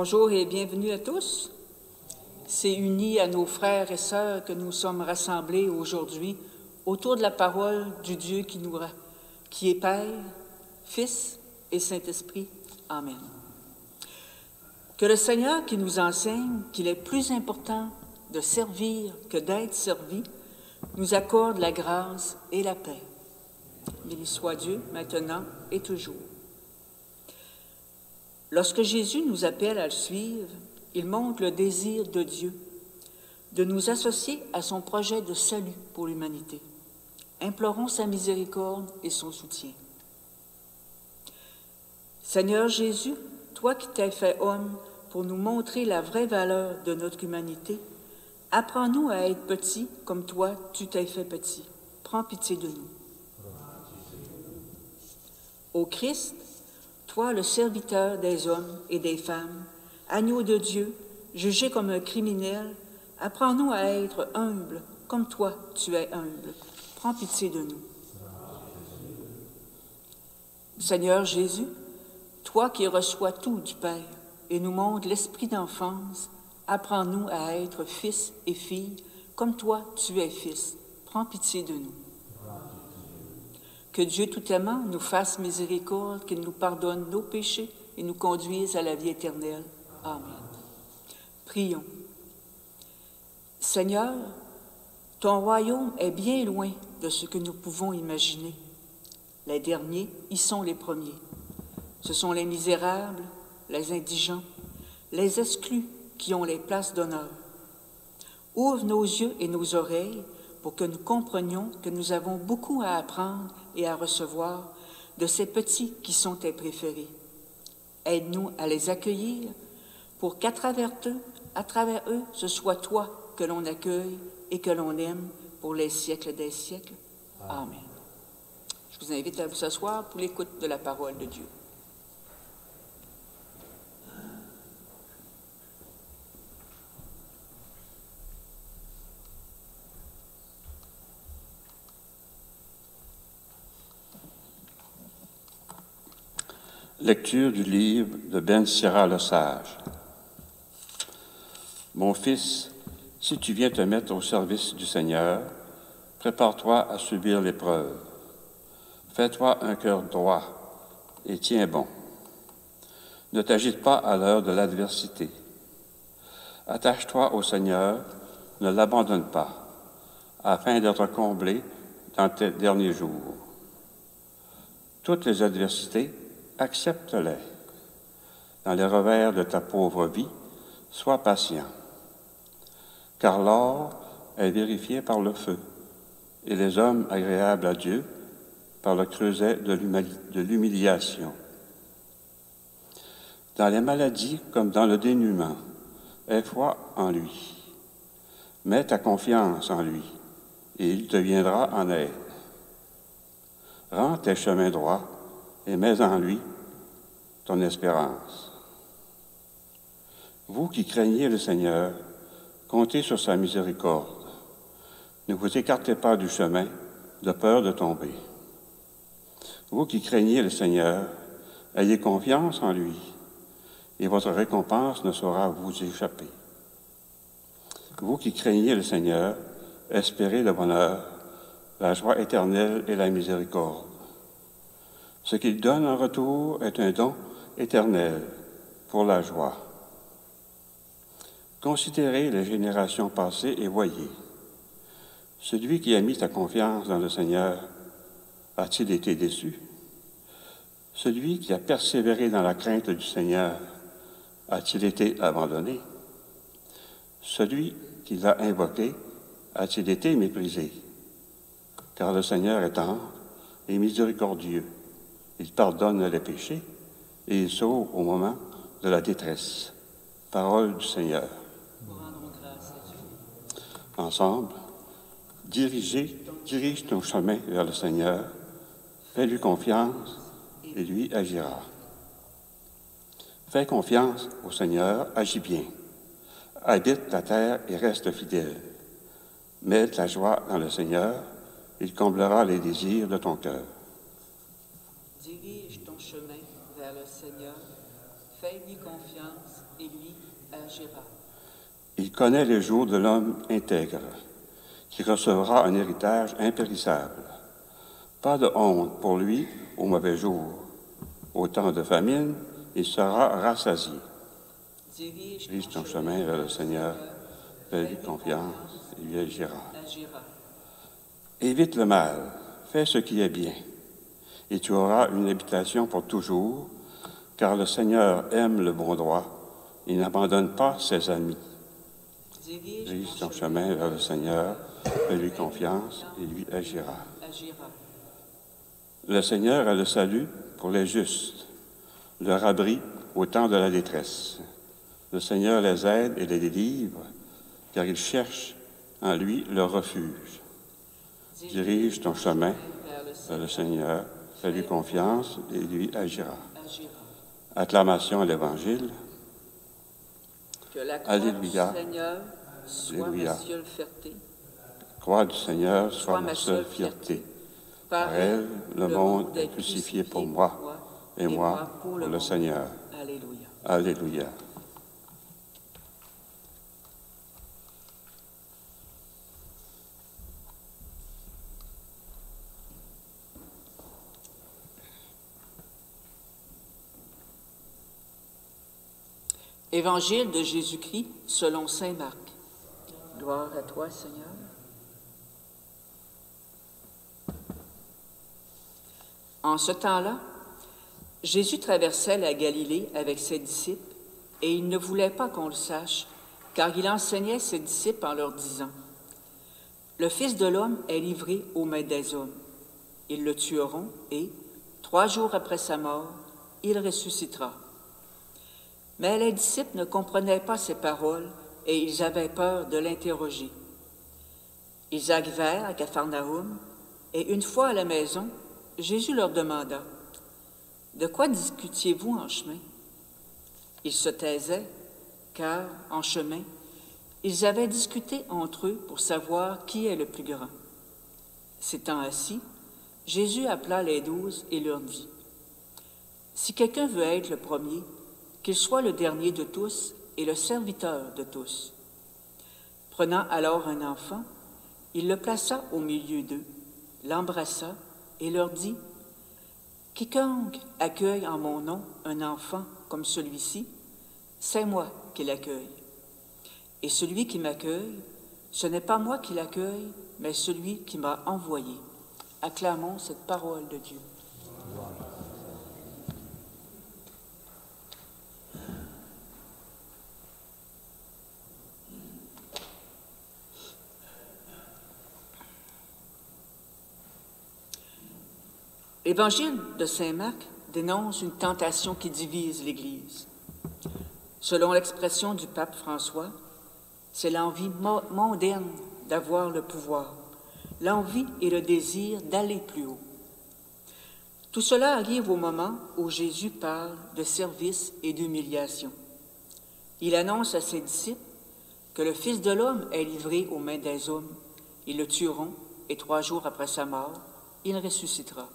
Bonjour et bienvenue à tous. C'est unis à nos frères et sœurs que nous sommes rassemblés aujourd'hui autour de la parole du Dieu qui est Père, Fils et Saint-Esprit. Amen. Que le Seigneur qui nous enseigne qu'il est plus important de servir que d'être servi nous accorde la grâce et la paix. Béni soit Dieu, maintenant et toujours. Lorsque Jésus nous appelle à le suivre, il montre le désir de Dieu de nous associer à son projet de salut pour l'humanité. Implorons sa miséricorde et son soutien. Seigneur Jésus, toi qui t'es fait homme pour nous montrer la vraie valeur de notre humanité, apprends-nous à être petits comme toi tu t'es fait petit. Prends pitié de nous. Ô Christ, toi, le serviteur des hommes et des femmes, agneau de Dieu, jugé comme un criminel, apprends-nous à être humbles, comme toi, tu es humble. Prends pitié de nous. Seigneur Jésus, toi qui reçois tout du Père et nous montres l'esprit d'enfance, apprends-nous à être fils et filles, comme toi, tu es fils. Prends pitié de nous. Que Dieu tout-aimant nous fasse miséricorde, qu'il nous pardonne nos péchés et nous conduise à la vie éternelle. Amen. Prions. Seigneur, ton royaume est bien loin de ce que nous pouvons imaginer. Les derniers y sont les premiers. Ce sont les misérables, les indigents, les exclus qui ont les places d'honneur. Ouvre nos yeux et nos oreilles pour que nous comprenions que nous avons beaucoup à apprendre et à recevoir de ces petits qui sont tes préférés. Aide-nous à les accueillir pour qu'à travers eux, ce soit toi que l'on accueille et que l'on aime pour les siècles des siècles. Amen. Je vous invite à vous asseoir pour l'écoute de la parole de Dieu. Lecture du livre de Ben Sira le Sage. Mon fils, si tu viens te mettre au service du Seigneur, prépare-toi à subir l'épreuve. Fais-toi un cœur droit et tiens bon. Ne t'agite pas à l'heure de l'adversité. Attache-toi au Seigneur, ne l'abandonne pas, afin d'être comblé dans tes derniers jours. Toutes les adversités, accepte-les. Dans les revers de ta pauvre vie, sois patient. Car l'or est vérifié par le feu, et les hommes agréables à Dieu par le creuset de l'humiliation. Dans les maladies comme dans le dénuement, aie foi en lui. Mets ta confiance en lui, et il te viendra en aide. Rends tes chemins droits et mets en lui ton espérance. Vous qui craignez le Seigneur, comptez sur sa miséricorde. Ne vous écartez pas du chemin de peur de tomber. Vous qui craignez le Seigneur, ayez confiance en lui, et votre récompense ne saura vous échapper. Vous qui craignez le Seigneur, espérez le bonheur, la joie éternelle et la miséricorde. Ce qu'il donne en retour est un don éternel pour la joie. Considérez les générations passées et voyez. Celui qui a mis sa confiance dans le Seigneur, a-t-il été déçu? Celui qui a persévéré dans la crainte du Seigneur, a-t-il été abandonné? Celui qui l'a invoqué, a-t-il été méprisé? Car le Seigneur est tendre et miséricordieux. Il pardonne les péchés et il sauve au moment de la détresse. Parole du Seigneur. Ensemble, dirige ton chemin vers le Seigneur, fais-lui confiance et lui agira. Fais confiance au Seigneur, agis bien. Habite la terre et reste fidèle. Mets ta joie dans le Seigneur, il comblera les désirs de ton cœur. Dirige ton chemin vers le Seigneur, fais-lui confiance et lui agira. Il connaît les jours de l'homme intègre, qui recevra un héritage impérissable. Pas de honte pour lui au mauvais jour. Au temps de famine, il sera rassasié. Dirige ton chemin vers le Seigneur, fais-lui confiance et lui agira. Évite le mal, fais ce qui est bien, et tu auras une habitation pour toujours, car le Seigneur aime le bon droit, il n'abandonne pas ses amis. Dirige ton chemin vers le Seigneur, fais-lui confiance et lui agira. Le Seigneur a le salut pour les justes, leur abri au temps de la détresse. Le Seigneur les aide et les délivre, car ils cherchent en lui leur refuge. Dirige ton chemin vers le Seigneur, fais-lui confiance et lui agira. Acclamation à l'Évangile. Que la croix Alléluia. du Seigneur soit Alléluia. ma seule fierté. La croix du Seigneur soit ma seule fierté. Par elle, le monde est crucifié pour moi, et moi pour le Seigneur. Alléluia. Alléluia. Évangile de Jésus-Christ selon saint Marc. Gloire à toi, Seigneur. En ce temps-là, Jésus traversait la Galilée avec ses disciples, et il ne voulait pas qu'on le sache, car il enseignait ses disciples en leur disant: « Le Fils de l'homme est livré aux mains des hommes. Ils le tueront, et, 3 jours après sa mort, il ressuscitera. » Mais les disciples ne comprenaient pas ces paroles, et ils avaient peur de l'interroger. Ils arrivèrent à Capharnaüm, et une fois à la maison, Jésus leur demanda: « De quoi discutiez-vous en chemin? » Ils se taisaient, car, en chemin, ils avaient discuté entre eux pour savoir qui est le plus grand. S'étant assis, Jésus appela les 12 et leur dit: Si quelqu'un veut être le premier, qu'il soit le dernier de tous et le serviteur de tous. » Prenant alors un enfant, il le plaça au milieu d'eux, l'embrassa et leur dit, « Quiconque accueille en mon nom un enfant comme celui-ci, c'est moi qui l'accueille. Et celui qui m'accueille, ce n'est pas moi qui l'accueille, mais celui qui m'a envoyé. » Acclamons cette parole de Dieu. L'Évangile de saint Marc dénonce une tentation qui divise l'Église. Selon l'expression du pape François, c'est l'envie mondaine d'avoir le pouvoir, l'envie et le désir d'aller plus haut. Tout cela arrive au moment où Jésus parle de service et d'humiliation. Il annonce à ses disciples que le Fils de l'homme est livré aux mains des hommes. Ils le tueront et 3 jours après sa mort, il ressuscitera.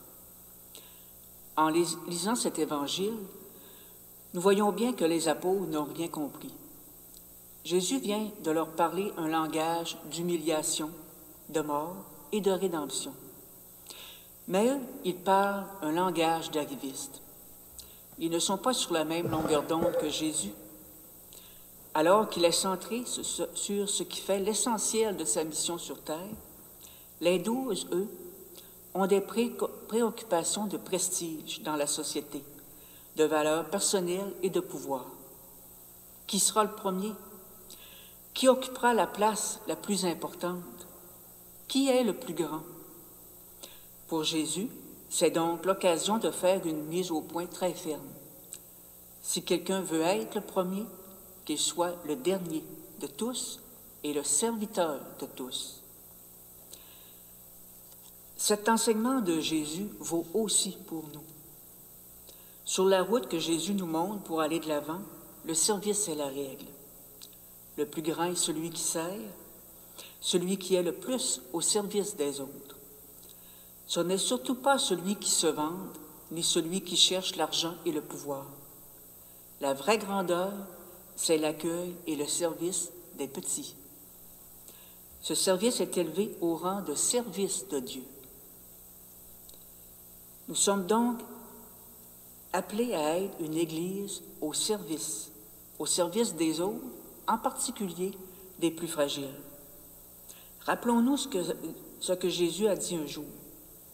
En lisant cet évangile, nous voyons bien que les apôtres n'ont rien compris. Jésus vient de leur parler un langage d'humiliation, de mort et de rédemption. Mais eux, ils parlent un langage d'arrivistes. Ils ne sont pas sur la même longueur d'onde que Jésus. Alors qu'il est centré sur ce qui fait l'essentiel de sa mission sur terre, les 12, eux, ont des préoccupations de prestige dans la société, de valeurs personnelles et de pouvoir. Qui sera le premier? Qui occupera la place la plus importante? Qui est le plus grand? Pour Jésus, c'est donc l'occasion de faire une mise au point très ferme. Si quelqu'un veut être le premier, qu'il soit le dernier de tous et le serviteur de tous. Cet enseignement de Jésus vaut aussi pour nous. Sur la route que Jésus nous montre pour aller de l'avant, le service est la règle. Le plus grand est celui qui sert, celui qui est le plus au service des autres. Ce n'est surtout pas celui qui se vante, ni celui qui cherche l'argent et le pouvoir. La vraie grandeur, c'est l'accueil et le service des petits. Ce service est élevé au rang de service de Dieu. Nous sommes donc appelés à être une Église au service des autres, en particulier des plus fragiles. Rappelons-nous ce que Jésus a dit un jour.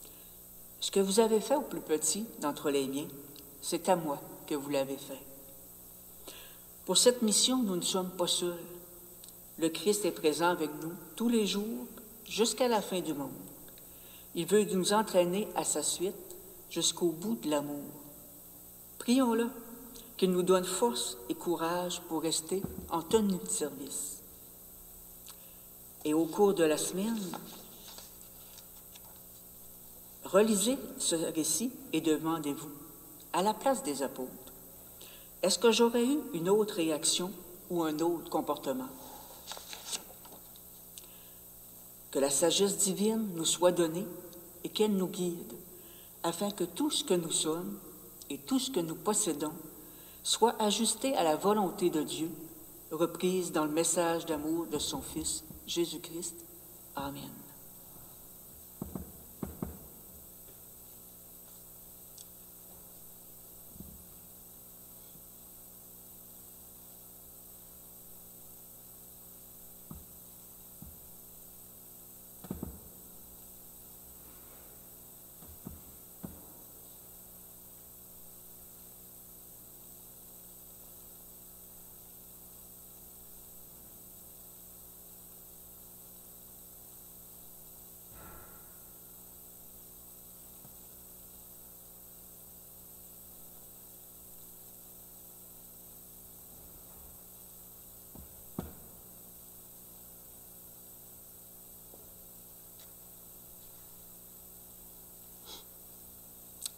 « Ce que vous avez fait au plus petit d'entre les miens, c'est à moi que vous l'avez fait. » Pour cette mission, nous ne sommes pas seuls. Le Christ est présent avec nous tous les jours jusqu'à la fin du monde. Il veut nous entraîner à sa suite jusqu'au bout de l'amour. Prions-le qu'il nous donne force et courage pour rester en tenue de service. Et au cours de la semaine, relisez ce récit et demandez-vous, à la place des apôtres, est-ce que j'aurais eu une autre réaction ou un autre comportement? Que la sagesse divine nous soit donnée et qu'elle nous guide, afin que tout ce que nous sommes et tout ce que nous possédons soit ajusté à la volonté de Dieu, reprise dans le message d'amour de son Fils, Jésus-Christ. Amen.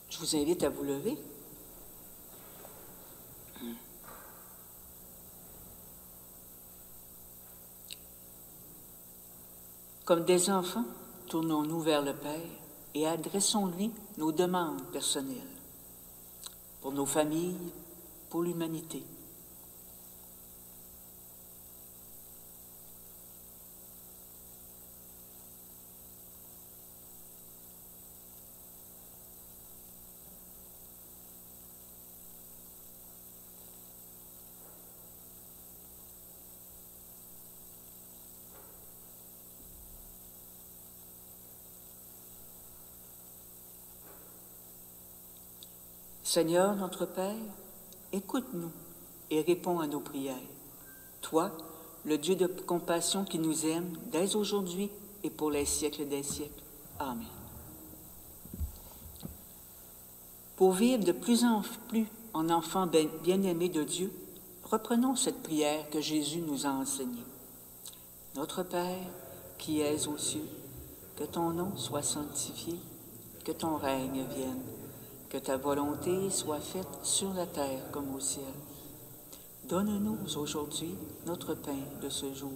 Je vous invite à vous lever. Comme des enfants, tournons-nous vers le Père et adressons-lui nos demandes personnelles. pour nos familles, pour l'humanité. Seigneur notre Père, écoute-nous et réponds à nos prières. Toi, le Dieu de compassion qui nous aime dès aujourd'hui et pour les siècles des siècles. Amen. Pour vivre de plus en plus en enfants bien-aimés de Dieu, reprenons cette prière que Jésus nous a enseignée. Notre Père, qui es aux cieux, que ton nom soit sanctifié, que ton règne vienne. Que ta volonté soit faite sur la terre comme au ciel. Donne-nous aujourd'hui notre pain de ce jour.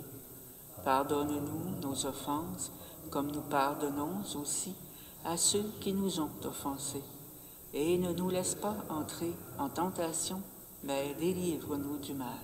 Pardonne-nous nos offenses, comme nous pardonnons aussi à ceux qui nous ont offensés. Et ne nous laisse pas entrer en tentation, mais délivre-nous du mal.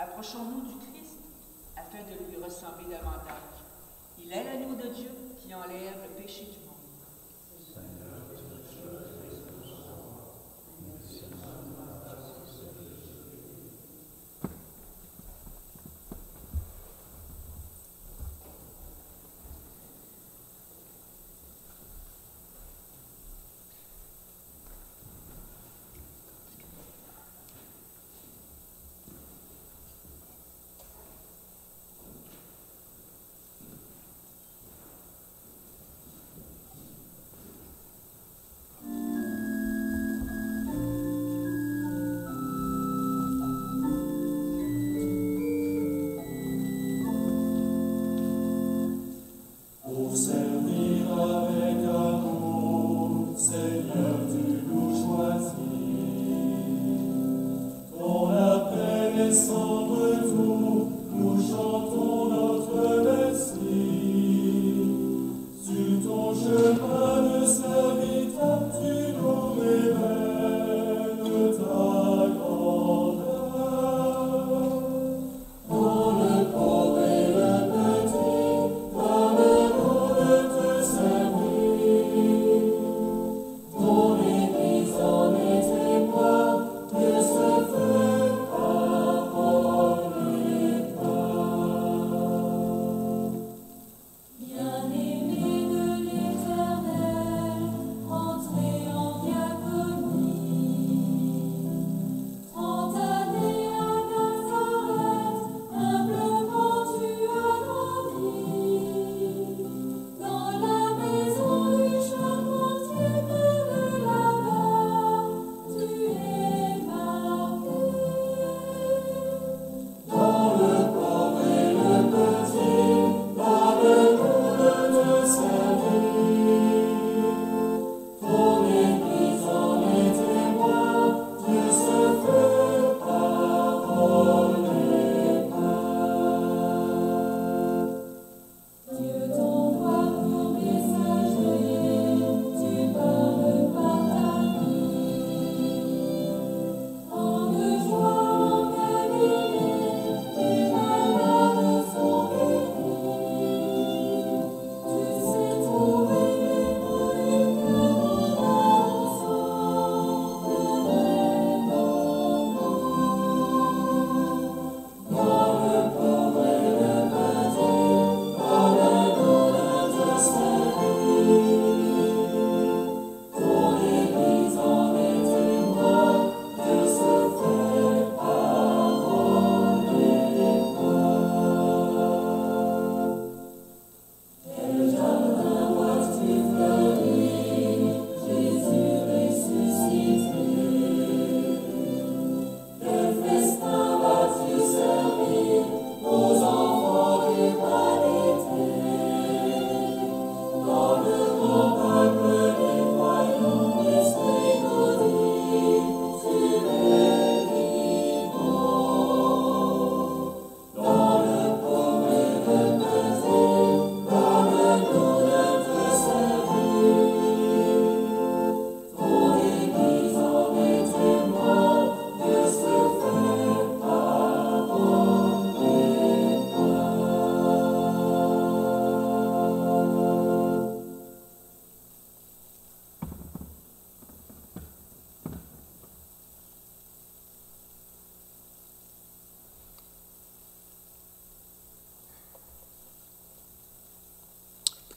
Approchons-nous du Christ afin de lui ressembler davantage. Il est l'agneau de Dieu qui enlève le péché du monde.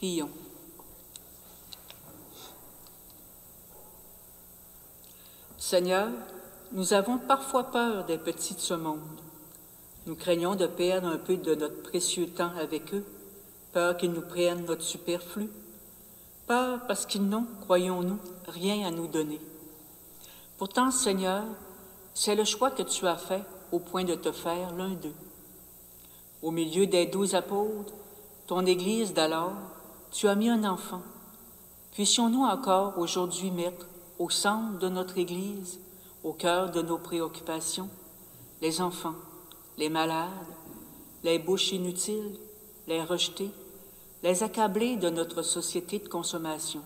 Prions. Seigneur, nous avons parfois peur des petits de ce monde. Nous craignons de perdre un peu de notre précieux temps avec eux, peur qu'ils nous prennent notre superflu, peur parce qu'ils n'ont, croyons-nous, rien à nous donner. Pourtant, Seigneur, c'est le choix que tu as fait au point de te faire l'un d'eux. Au milieu des 12 apôtres, ton Église d'alors, tu as mis un enfant. Puissions-nous encore aujourd'hui mettre au centre de notre Église, au cœur de nos préoccupations, les enfants, les malades, les bouches inutiles, les rejetés, les accablés de notre société de consommation.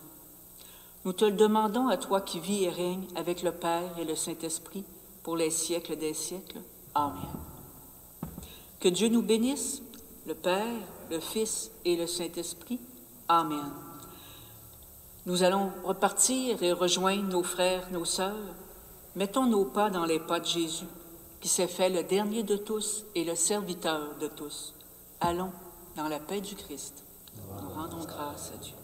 Nous te le demandons à toi qui vis et règnes avec le Père et le Saint-Esprit pour les siècles des siècles. Amen. Que Dieu nous bénisse, le Père, le Fils et le Saint-Esprit. Amen. Nous allons repartir et rejoindre nos frères, nos sœurs. Mettons nos pas dans les pas de Jésus, qui s'est fait le dernier de tous et le serviteur de tous. Allons dans la paix du Christ. Nous rendons grâce à Dieu.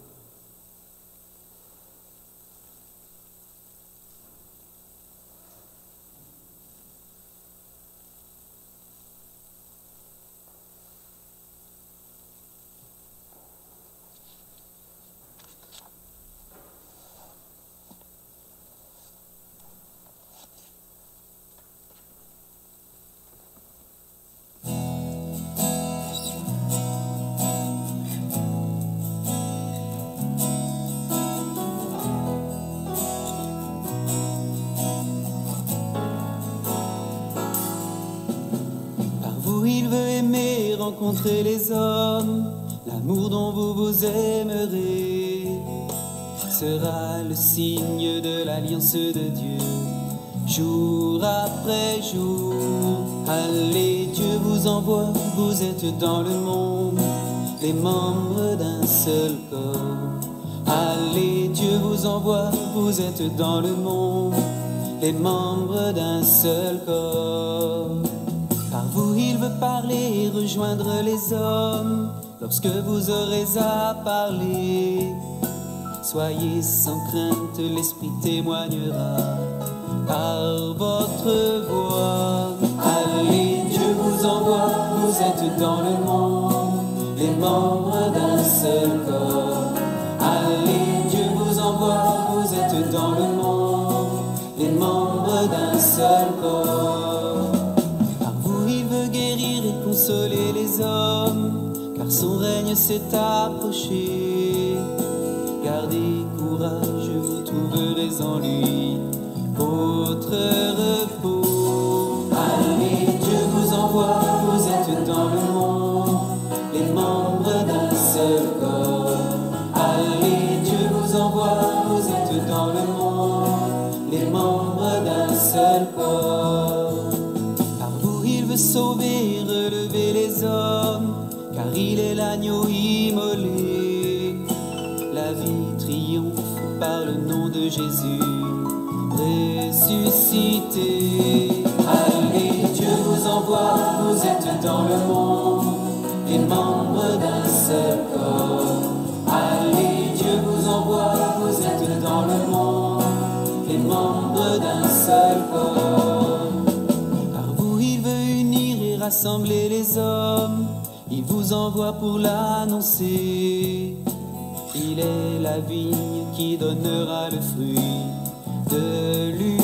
Rencontrer les hommes, l'amour dont vous vous aimerez sera le signe de l'alliance de Dieu, jour après jour. Allez, Dieu vous envoie, vous êtes dans le monde, les membres d'un seul corps. Allez, Dieu vous envoie, vous êtes dans le monde, les membres d'un seul corps. Par vous il veut parler et rejoindre les hommes, lorsque vous aurez à parler. Soyez sans crainte, l'Esprit témoignera par votre voix. Allez, Dieu vous envoie, vous êtes dans le monde, les membres d'un seul corps. Allez, Dieu vous envoie, vous êtes dans le monde, les membres d'un seul corps. Consoler les hommes, car son règne s'est approché. Gardez courage, vous trouverez en lui votre repos. Allez, Dieu vous envoie, vous êtes dans le monde, les membres d'un seul corps. Allez, Dieu vous envoie, vous êtes dans le monde, les membres d'un seul corps. Par vous il veut sauver, relever les hommes, car il est l'agneau immolé. La vie triomphe par le nom de Jésus, ressuscité. Allez, Dieu vous envoie, vous êtes dans le monde, les membres d'un seul corps. Allez, Dieu vous envoie, vous êtes dans le monde, les membres d'un seul corps. Par vous il veut unir et rassembler les hommes, il vous envoie pour l'annoncer. Il est la vigne qui donnera le fruit de lui.